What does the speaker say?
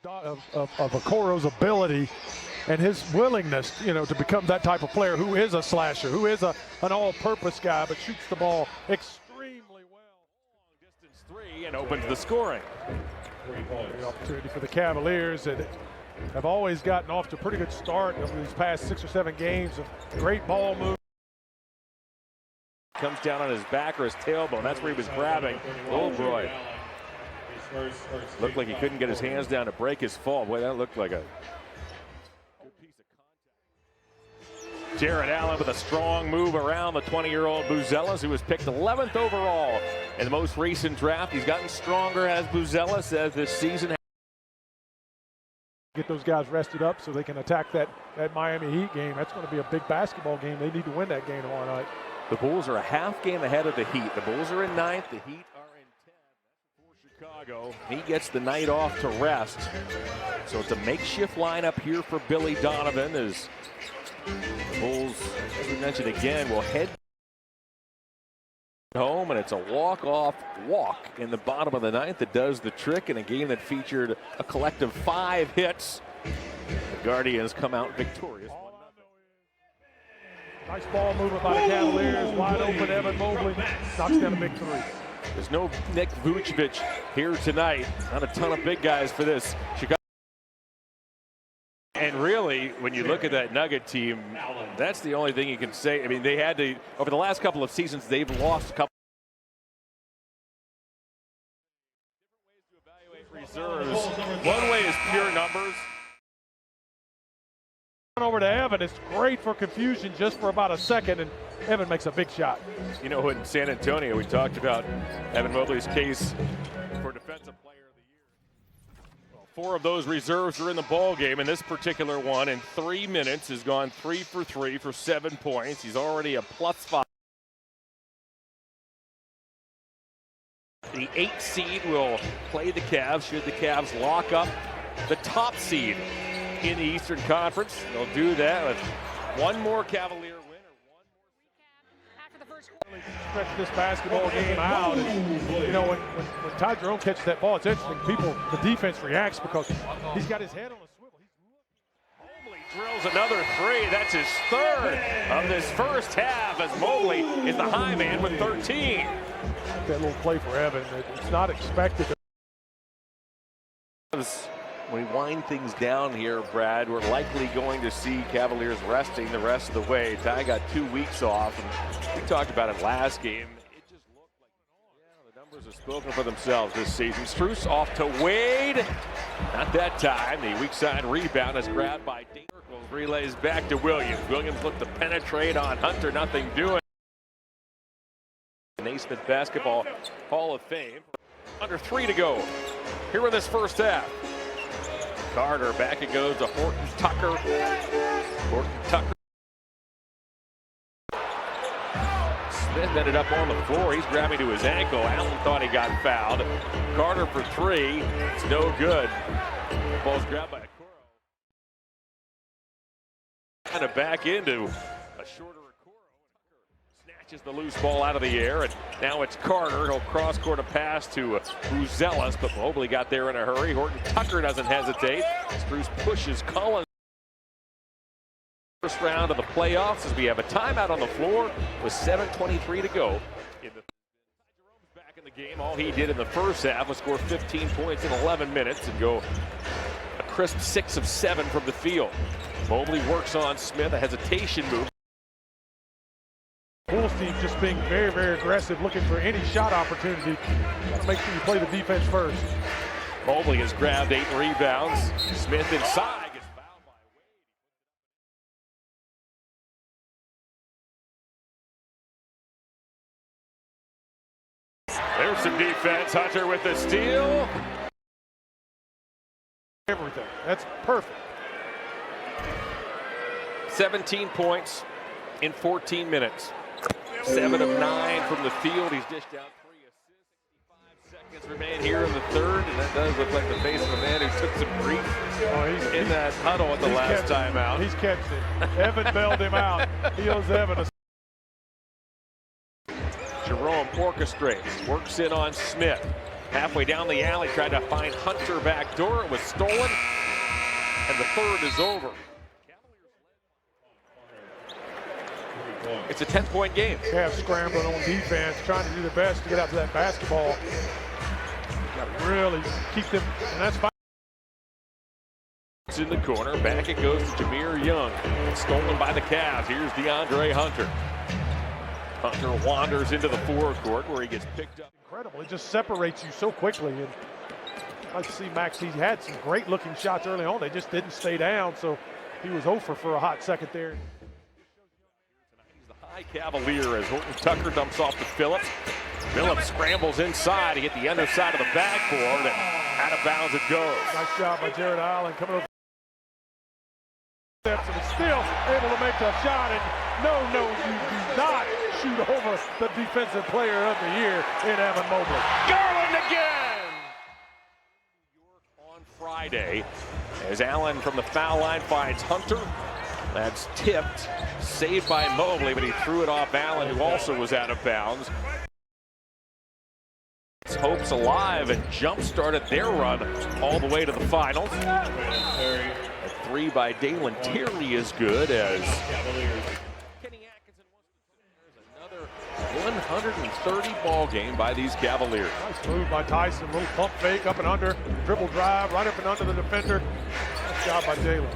of Okoro's ability and his willingness, to become that type of player who is a slasher, who is an all-purpose guy, but shoots the ball extremely well. Distance three and opens the scoring. The opportunity for the Cavaliers that have always gotten off to a pretty good start over these past 6 or 7 games of great ball movement. Comes down on his back or his tailbone. That's where he was grabbing. Oh boy. Looked like he couldn't get his hands down to break his fall. Boy, that looked like a good piece of contact. Jared Allen with a strong move around the 20-year-old Buzelis, who was picked 11th overall in the most recent draft. He's gotten stronger as Buzelis as this season. Get those guys rested up so they can attack that Miami Heat game. That's going to be a big basketball game. They need to win that game tomorrow night. The Bulls are a half game ahead of the Heat. The Bulls are in 9th. The Heat are in 10th. For Chicago, he gets the night off to rest. So it's a makeshift lineup here for Billy Donovan as the Bulls, as we mentioned again, will head home, and it's a walk-off walk in the bottom of the 9th that does the trick in a game that featured a collective 5 hits. The Guardians come out victorious. Nice ball movement by the Cavaliers. Wide open, Evan Mobley knocks down a big 3. There's no Nick Vucevic here tonight. Not a ton of big guys for this Chicago. And really, when you look at that Nugget team, that's the only thing you can say. I mean, they had to, over the last couple of seasons, they've lost a couple. Different ways to evaluate reserves. One way is pure numbers. Over to Evan. It's great for confusion just for about a second, and Evan makes a big shot. In San Antonio, we talked about Evan Mobley's case for Defensive Player of the Year. Well, 4 of those reserves are in the ball game, and this particular one in 3 minutes has gone 3 for 3 for 7 points. He's already a +5. The 8th seed will play the Cavs should the Cavs lock up the top seed in the Eastern Conference. They'll do that with one more Cavalier win or one more. After the first quarter, stretch this basketball game out. And, when Ty Jerome catches that ball, it's interesting. The defense reacts because he's got his head on a swivel. Mobley drills another 3. That's his 3rd of this first half as Mobley is the high man with 13. That little play for Evan, it's not expected. When we wind things down here, Brad, we're likely going to see Cavaliers resting the rest of the way. Ty got 2 weeks off, and we talked about it last game. It just looked like, the numbers have spoken for themselves this season. Strus off to Wade. Not that time. The weak side rebound is grabbed by Dane. Relays back to Williams. Williams looked to penetrate on Hunter. Nothing doing. Naismith Basketball Hall of Fame. Under 3 to go here in this first half. Carter, back it goes to Horton Tucker. Horton Tucker. Smith ended up on the floor. He's grabbing to his ankle. Allen thought he got fouled. Carter for 3. It's no good. The ball's grabbed by Okoro. Kind of back into a shorter Okoro. Snatches the loose ball out of the air, and now it's Carter. He'll cross-court a pass to Buzelis, but Mobley got there in a hurry. Horton Tucker doesn't hesitate. Strus pushes Collins. First round of the playoffs as we have a timeout on the floor with 7:23 to go. Jerome's back in the game. All he did in the first half was score 15 points in 11 minutes and go a crisp 6 of 7 from the field. Mobley works on Smith, a hesitation move. Bulls team just being very, very aggressive, looking for any shot opportunity. Got to make sure you play the defense first. Mobley has grabbed 8 rebounds. Smith inside gets fouled by Wade. There's some defense. Hunter with the steal. Everything. That's perfect. 17 points in 14 minutes. 7 of 9 from the field. He's dished out 3 assists. 65 seconds remain here in the third, and that does look like the face of a man who took some grief in that huddle at the last timeout. He's catched it. Evan bailed him out. He owes Evan a... Jerome orchestrates, works in on Smith. Halfway down the alley, tried to find Hunter back door. It was stolen, and the third is over. It's a 10-point game. Cavs scrambling on defense, trying to do their best to get out to that basketball. Got to really keep them, and that's fine. It's in the corner. Back it goes to Jameer Young. It's stolen by the Cavs. Here's DeAndre Hunter. Hunter wanders into the forecourt where he gets picked up. Incredible. It just separates you so quickly. And I see Max, he had some great looking shots early on. They just didn't stay down, so he was over for a hot second there. He's the high Cavalier as Horton Tucker dumps off to Phillips. Phillips scrambles inside to get the underside of the backboard, and out of bounds it goes. Nice job by Jared Allen coming over. And still able to make the shot, and no, you do not shoot over the defensive player of the year in Evan Mobley. Garland again! New York on Friday as Allen from the foul line finds Hunter. That's tipped, saved by Mobley, but he threw it off Allen, who also was out of bounds. Hopes alive and jump-started their run all the way to the finals. A three by Dalen Terry is good as Kenny Atkinson wants to another 130 ball game by these Cavaliers. Nice move by Tyson, little pump fake up and under, dribble drive right up and under the defender. Nice job by Dalen.